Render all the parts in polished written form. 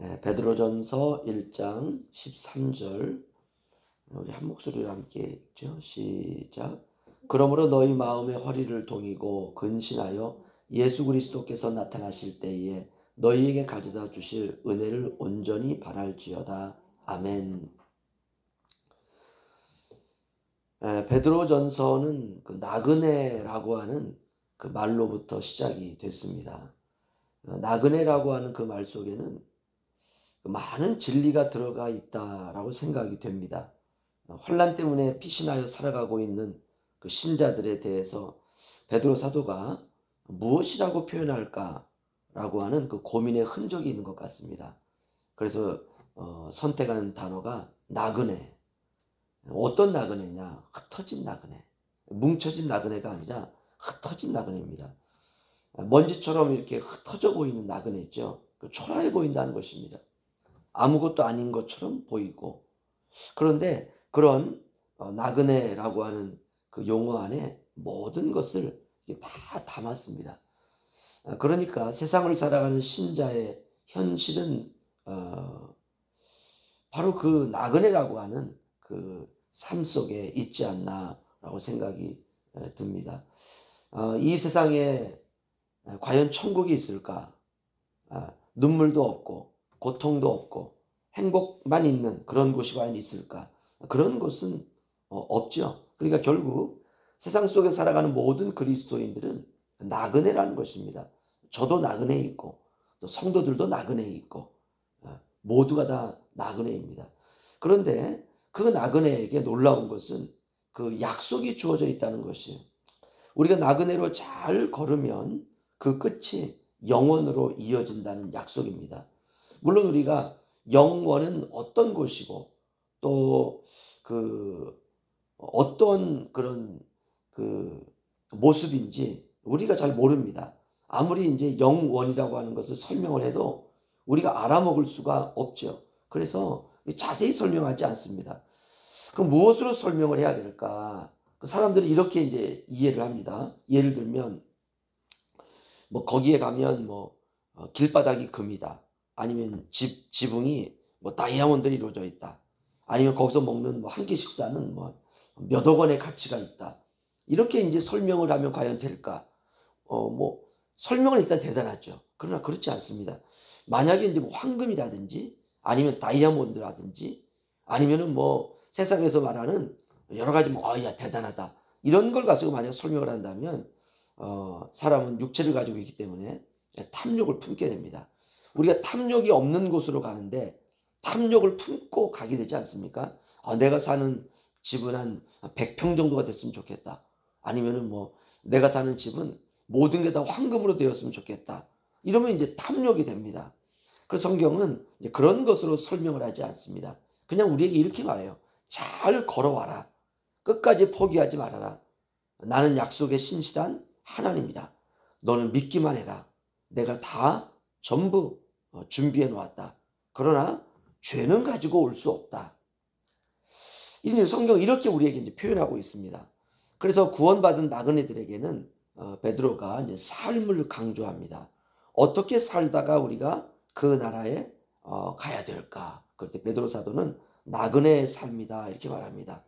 베드로전서 1장 13절 우리 한 목소리로 함께 읽죠. 시작. 그러므로 너희 마음의 허리를 동이고 근신하여 예수 그리스도께서 나타나실 때에 너희에게 가져다 주실 은혜를 온전히 바랄지어다. 아멘. 베드로전서는 그 나그네라고 하는 그 말로부터 시작이 됐습니다. 나그네라고 하는 그 말 속에는 많은 진리가 들어가 있다라고 생각이 됩니다. 환난 때문에 피신하여 살아가고 있는 그 신자들에 대해서 베드로 사도가 무엇이라고 표현할까라고 하는 그 고민의 흔적이 있는 것 같습니다. 그래서 선택한 단어가 나그네. 어떤 나그네냐? 흩어진 나그네. 뭉쳐진 나그네가 아니라 흩어진 나그네입니다. 먼지처럼 이렇게 흩어져 보이는 나그네죠. 초라해 보인다는 것입니다. 아무것도 아닌 것처럼 보이고, 그런데 그런 나그네라고 하는 그 용어 안에 모든 것을 다 담았습니다. 그러니까 세상을 살아가는 신자의 현실은 바로 그 나그네라고 하는 그 삶 속에 있지 않나라고 생각이 듭니다. 이 세상에 과연 천국이 있을까? 눈물도 없고 고통도 없고 행복만 있는 그런 곳이 과연 있을까? 그런 곳은 없죠. 그러니까 결국 세상 속에 살아가는 모든 그리스도인들은 나그네라는 것입니다. 저도 나그네에 있고 또 성도들도 나그네에 있고 모두가 다 나그네입니다. 그런데 그 나그네에게 놀라운 것은 그 약속이 주어져 있다는 것이에요. 우리가 나그네로 잘 걸으면 그 끝이 영원으로 이어진다는 약속입니다. 물론 우리가 영원은 어떤 곳이고 또 그 어떤 그런 그 모습인지 우리가 잘 모릅니다. 아무리 이제 영원이라고 하는 것을 설명을 해도 우리가 알아먹을 수가 없죠. 그래서 자세히 설명하지 않습니다. 그럼 무엇으로 설명을 해야 될까? 사람들이 이렇게 이제 이해를 합니다. 예를 들면 뭐 거기에 가면 뭐 길바닥이 금이다. 아니면 지붕이 뭐 다이아몬드로 이루어져 있다. 아니면 거기서 먹는 뭐 한 끼 식사는 뭐 몇억 원의 가치가 있다. 이렇게 이제 설명을 하면 과연 될까? 뭐 설명은 일단 대단하죠. 그러나 그렇지 않습니다. 만약에 이제 뭐 황금이라든지 아니면 다이아몬드라든지 아니면은 뭐 세상에서 말하는 여러 가지 뭐 야 대단하다 이런 걸 가지고 만약 설명을 한다면 사람은 육체를 가지고 있기 때문에 탐욕을 품게 됩니다. 우리가 탐욕이 없는 곳으로 가는데 탐욕을 품고 가게 되지 않습니까? 내가 사는 집은 한 100평 정도가 됐으면 좋겠다. 아니면은 뭐 내가 사는 집은 모든 게 다 황금으로 되었으면 좋겠다. 이러면 이제 탐욕이 됩니다. 그래서 성경은 이제 그런 것으로 설명을 하지 않습니다. 그냥 우리에게 이렇게 말해요. 잘 걸어와라. 끝까지 포기하지 말아라. 나는 약속에 신실한 하나님이다. 너는 믿기만 해라. 내가 다 전부 준비해 놓았다. 그러나 죄는 가지고 올 수 없다. 이제 성경은 이렇게 우리에게 이제 표현하고 있습니다. 그래서 구원받은 나그네들에게는 베드로가 이제 삶을 강조합니다. 어떻게 살다가 우리가 그 나라에 가야 될까? 그럴 때 베드로 사도는 나그네의 삶이다 이렇게 말합니다.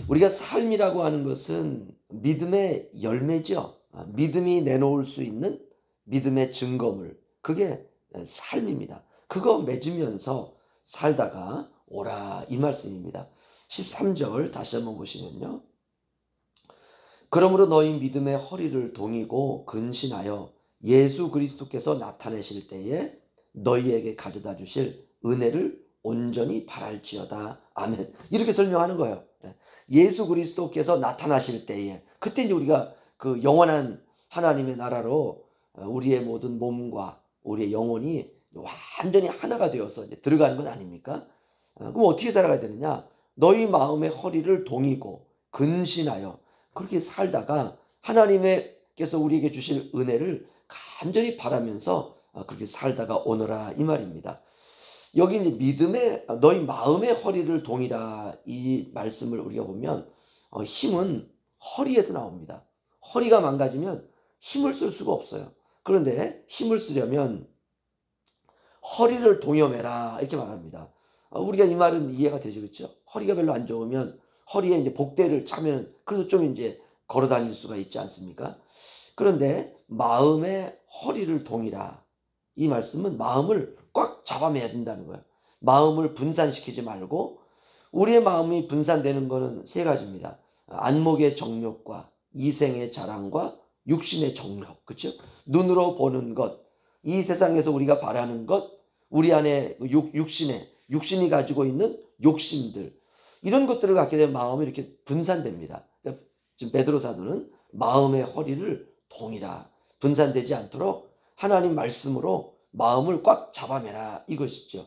우리가 삶이라고 하는 것은 믿음의 열매죠. 믿음이 내놓을 수 있는 믿음의 증거물. 그게 삶입니다. 그거 맺으면서 살다가 오라 이 말씀입니다. 13절 다시 한번 보시면요. 그러므로 너희 믿음의 허리를 동이고 근신하여 예수 그리스도께서 나타내실 때에 너희에게 가져다 주실 은혜를 온전히 바랄지어다. 아멘. 이렇게 설명하는 거예요. 예수 그리스도께서 나타나실 때에 그때 이제 우리가 그 영원한 하나님의 나라로 우리의 모든 몸과 우리의 영혼이 완전히 하나가 되어서 이제 들어가는 건 아닙니까? 그럼 어떻게 살아가야 되느냐? 너희 마음의 허리를 동이고 근신하여 그렇게 살다가 하나님께서 우리에게 주실 은혜를 간절히 바라면서 그렇게 살다가 오너라 이 말입니다. 여기 이제 믿음의 너희 마음의 허리를 동이라 이 말씀을 우리가 보면 힘은 허리에서 나옵니다. 허리가 망가지면 힘을 쓸 수가 없어요. 그런데 힘을 쓰려면 허리를 동여매라 이렇게 말합니다. 우리가 이 말은 이해가 되죠, 그렇죠? 허리가 별로 안 좋으면 허리에 이제 복대를 차면 그래서 좀 이제 걸어 다닐 수가 있지 않습니까? 그런데 마음의 허리를 동이라 이 말씀은 마음을 꽉 잡아매야 된다는 거예요. 마음을 분산시키지 말고 우리의 마음이 분산되는 것은 세 가지입니다. 안목의 정욕과 이생의 자랑과 육신의 정욕, 그렇죠? 눈으로 보는 것, 이 세상에서 우리가 바라는 것, 우리 안에 육신이 가지고 있는 욕심들, 이런 것들을 갖게 되면 마음이 이렇게 분산됩니다. 지금 베드로 사도는 마음의 허리를 동이라, 분산되지 않도록 하나님 말씀으로 마음을 꽉 잡아매라 이것이죠.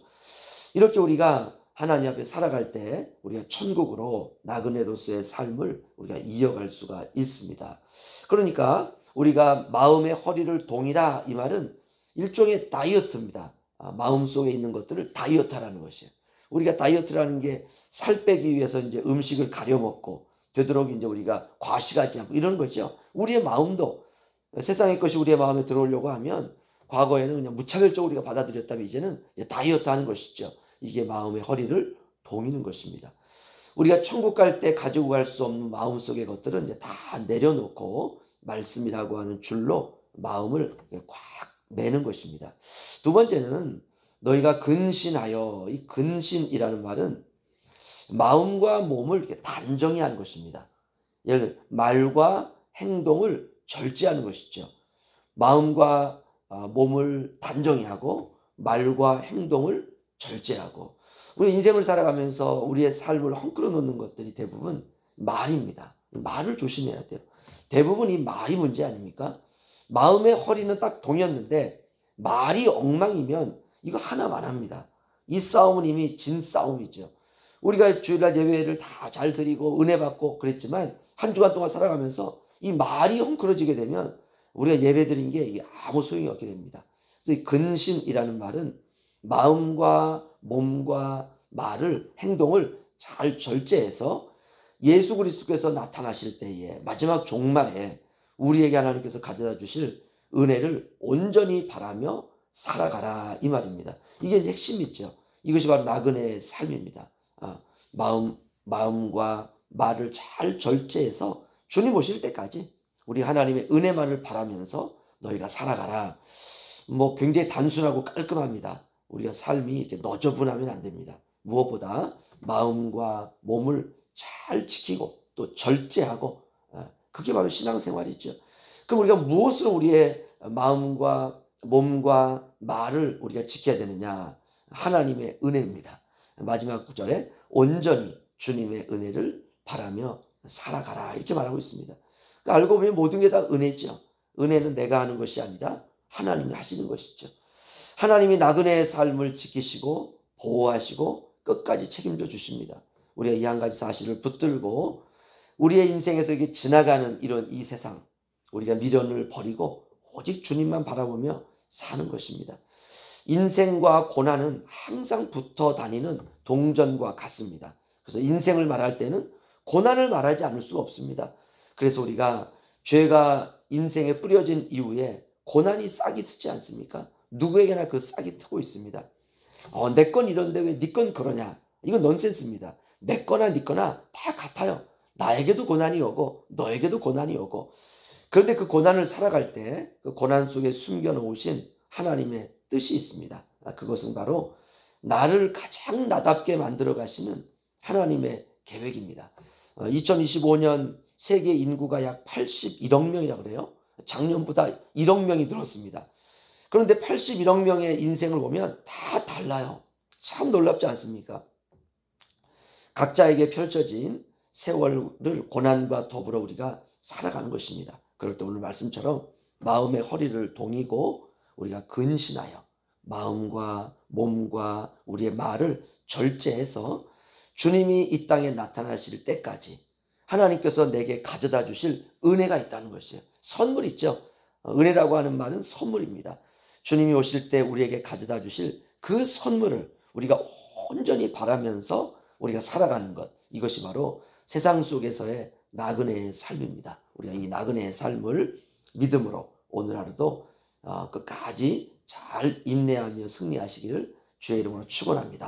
이렇게 우리가 하나님 앞에 살아갈 때 우리가 천국으로 나그네로서의 삶을 우리가 이어갈 수가 있습니다. 그러니까 우리가 마음의 허리를 동이라 이 말은 일종의 다이어트입니다. 마음속에 있는 것들을 다이어트하라는 것이에요. 우리가 다이어트라는 게 살 빼기 위해서 이제 음식을 가려 먹고 되도록 이제 우리가 과식하지 않고 이런 거죠. 우리의 마음도 세상의 것이 우리의 마음에 들어오려고 하면 과거에는 그냥 무차별적으로 우리가 받아들였다면 이제는 다이어트 하는 것이죠. 이게 마음의 허리를 동이는 것입니다. 우리가 천국 갈 때 가지고 갈 수 없는 마음속의 것들은 이제 다 내려놓고 말씀이라고 하는 줄로 마음을 꽉 매는 것입니다. 두 번째는 너희가 근신하여, 이 근신이라는 말은 마음과 몸을 이렇게 단정히 하는 것입니다. 예를 들어 말과 행동을 절제하는 것이죠. 마음과 몸을 단정히 하고 말과 행동을 절제하고, 우리 인생을 살아가면서 우리의 삶을 헝클어 놓는 것들이 대부분 말입니다. 말을 조심해야 돼요. 대부분 이 말이 문제 아닙니까? 마음의 허리는 딱 동였는데 말이 엉망이면 이거 하나만 합니다. 이 싸움은 이미 진 싸움이죠. 우리가 주일날 예배를 다 잘 드리고 은혜 받고 그랬지만 한 주간 동안 살아가면서 이 말이 헝클어지게 되면 우리가 예배 드린 게 이게 아무 소용이 없게 됩니다. 그래서 이 근신이라는 말은 마음과 몸과 말을, 행동을 잘 절제해서 예수 그리스도께서 나타나실 때에 마지막 종말에 우리에게 하나님께서 가져다 주실 은혜를 온전히 바라며 살아가라 이 말입니다. 이게 이제 핵심이죠. 이것이 바로 나그네의 삶입니다. 마음과 말을 잘 절제해서 주님 오실 때까지 우리 하나님의 은혜만을 바라면서 너희가 살아가라. 뭐 굉장히 단순하고 깔끔합니다. 우리가 삶이 이렇게 너저분하면 안 됩니다. 무엇보다 마음과 몸을 잘 지키고 또 절제하고, 그게 바로 신앙생활이죠. 그럼 우리가 무엇으로 우리의 마음과 몸과 말을 우리가 지켜야 되느냐? 하나님의 은혜입니다. 마지막 구절에 온전히 주님의 은혜를 바라며 살아가라 이렇게 말하고 있습니다. 그러니까 알고 보면 모든 게 다 은혜죠. 은혜는 내가 하는 것이 아니라 하나님이 하시는 것이죠. 하나님이 나그네의 삶을 지키시고 보호하시고 끝까지 책임져 주십니다. 우리가 이 한 가지 사실을 붙들고 우리의 인생에서 이게 지나가는 이런 이 세상, 우리가 미련을 버리고 오직 주님만 바라보며 사는 것입니다. 인생과 고난은 항상 붙어 다니는 동전과 같습니다. 그래서 인생을 말할 때는 고난을 말하지 않을 수가 없습니다. 그래서 우리가 죄가 인생에 뿌려진 이후에 고난이 싹이 트지 않습니까? 누구에게나 그 싹이 트고 있습니다. 내 건 이런데 왜 네 건 그러냐? 이건 넌센스입니다. 내 거나 네 거나 다 같아요. 나에게도 고난이 오고 너에게도 고난이 오고, 그런데 그 고난을 살아갈 때 그 고난 속에 숨겨놓으신 하나님의 뜻이 있습니다. 그것은 바로 나를 가장 나답게 만들어 가시는 하나님의 계획입니다. 2025년 세계 인구가 약 81억 명이라고 그래요. 작년보다 1억 명이 늘었습니다. 그런데 81억 명의 인생을 보면 다 달라요. 참 놀랍지 않습니까? 각자에게 펼쳐진 세월을 고난과 더불어 우리가 살아가는 것입니다. 그럴 때 오늘 말씀처럼 마음의 허리를 동이고 우리가 근신하여 마음과 몸과 우리의 말을 절제해서 주님이 이 땅에 나타나실 때까지 하나님께서 내게 가져다 주실 은혜가 있다는 것이에요. 선물 있죠. 은혜라고 하는 말은 선물입니다. 주님이 오실 때 우리에게 가져다 주실 그 선물을 우리가 온전히 바라면서 우리가 살아가는 것, 이것이 바로 세상 속에서의 나그네의 삶입니다. 우리가 이 나그네의 삶을 믿음으로 오늘 하루도 끝까지 잘 인내하며 승리하시기를 주의 이름으로 축원합니다.